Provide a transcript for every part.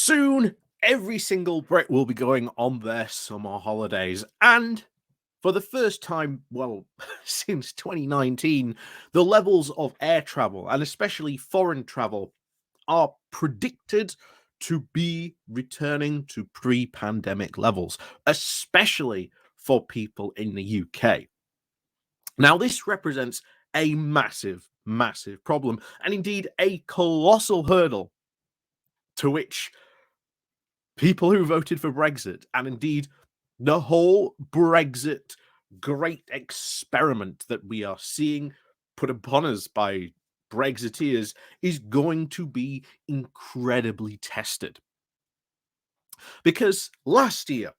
Soon, every single Brit will be going on their summer holidays. And for the first time, well, since 2019, the levels of air travel and especially foreign travel are predicted to be returning to pre-pandemic levels, especially for people in the UK. Now, this represents a massive, massive problem and indeed a colossal hurdle to which people who voted for Brexit and indeed the whole Brexit great experiment that we are seeing put upon us by Brexiteers is going to be incredibly tested. Because last year,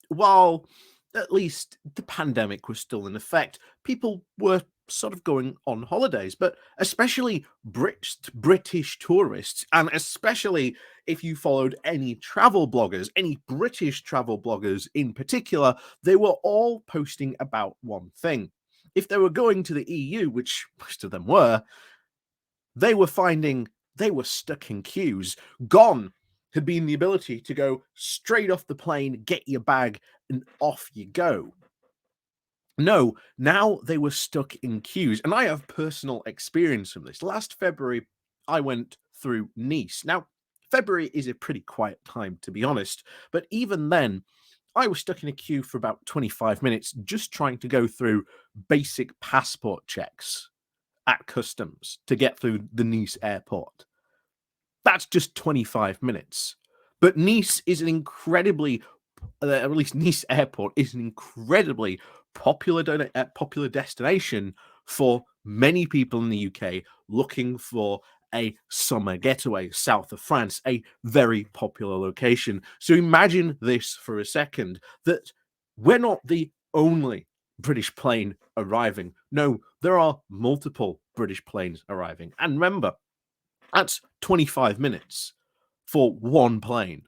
while at least the pandemic was still in effect, people were sort of going on holidays, but especially British tourists, and especially if you followed any travel bloggers, any British travel bloggers in particular, they were all posting about one thing. If they were going to the EU, which most of them were, they were finding they were stuck in queues. Gone had been the ability to go straight off the plane, get your bag, and off you go. No, now they were stuck in queues. And I have personal experience from this. Last February, I went through Nice. Now, February is a pretty quiet time, to be honest. But even then, I was stuck in a queue for about 25 minutes just trying to go through basic passport checks at customs to get through the Nice airport. That's just 25 minutes. But Nice is an incredibly, at least Nice airport is an incredibly popular destination for many people in the UK looking for a summer getaway south of France, a very popular location. So imagine this for a second, that we're not the only British plane arriving. No, there are multiple British planes arriving. And remember, that's 25 minutes for one plane.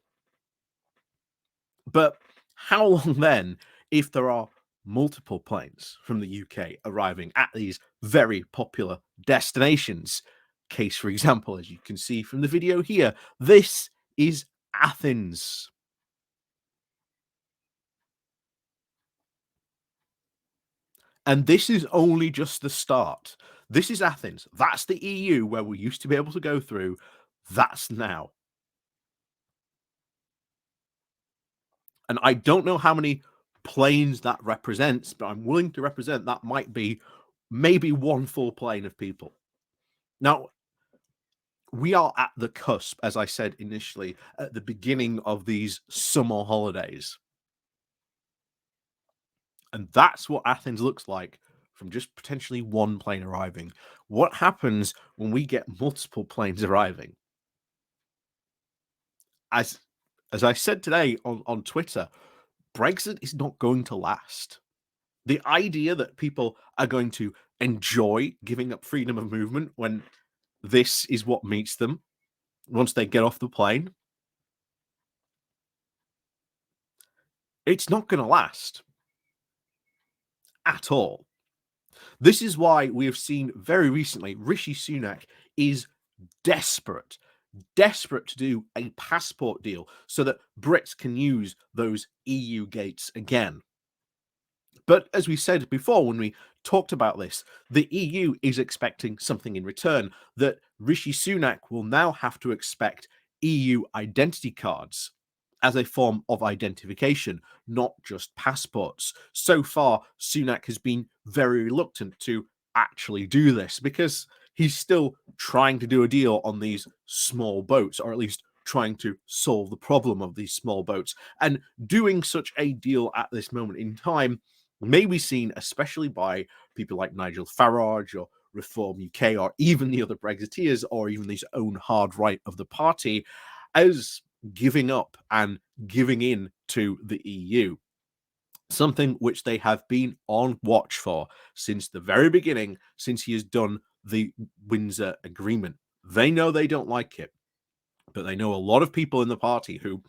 But how long then if there are multiple planes from the UK arriving at these very popular destinations? Case, for example, as you can see from the video here, this is Athens. And this is only just the start. This is Athens. That's the EU where we used to be able to go through. That's now. And I don't know how many planes that represents, but I'm willing to represent that might be maybe one full plane of people. Now, we are at the cusp, as I said initially, at the beginning of these summer holidays. And that's what Athens looks like from just potentially one plane arriving. What happens when we get multiple planes arriving? As I said today on Twitter, Brexit is not going to last. The idea that people are going to enjoy giving up freedom of movement when this is what meets them once they get off the plane, it's not going to last at all. This is why we have seen very recently Rishi Sunak is desperate to do a passport deal so that Brits can use those EU gates again. But as we said before, when we talked about this, the EU is expecting something in return, that Rishi Sunak will now have to expect EU identity cards as a form of identification, not just passports. So far, Sunak has been very reluctant to actually do this because he's still trying to do a deal on these small boats, or at least trying to solve the problem of these small boats. And doing such a deal at this moment in time may be seen, especially by people like Nigel Farage or Reform UK, or even the other Brexiteers, or even his own hard right of the party, as giving up and giving in to the EU. Something which they have been on watch for since the very beginning, since he has done the Windsor Agreement. They know they don't like it, but they know a lot of people in the party who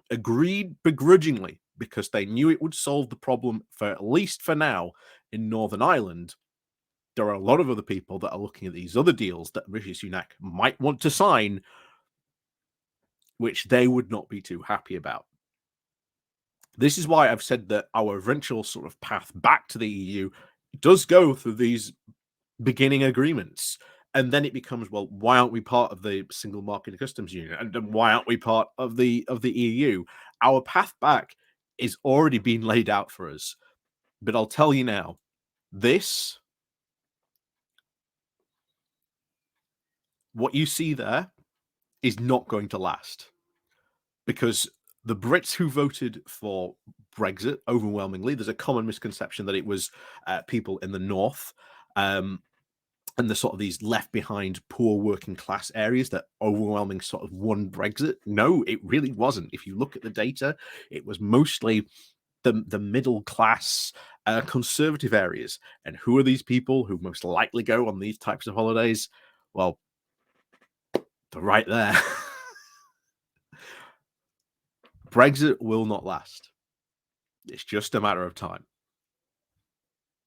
agreed begrudgingly because they knew it would solve the problem, for at least for now, in Northern Ireland. There are a lot of other people that are looking at these other deals that Rishi Sunak might want to sign, which they would not be too happy about. This is why I've said that our eventual sort of path back to the EU does go through these beginning agreements. And then it becomes, well, why aren't we part of the single market and customs union? And then why aren't we part of the EU? Our path back is already being laid out for us. But I'll tell you now, this, what you see there, is not going to last. Because the Brits who voted for Brexit overwhelmingly, there's a common misconception that it was people in the north, and the sort of these left behind poor working class areas that overwhelming sort of won Brexit. No, it really wasn't. If you look at the data, it was mostly the middle class conservative areas. And who are these people who most likely go on these types of holidays? Well, they're right there. Brexit will not last. It's just a matter of time.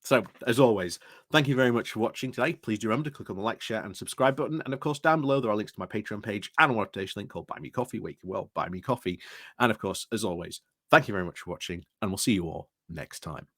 So, as always, thank you very much for watching today. Please do remember to click on the like, share, and subscribe button. And of course, down below, there are links to my Patreon page and a one-off link called Buy Me Coffee, where you can, well, buy me coffee. And of course, as always, thank you very much for watching, and we'll see you all next time.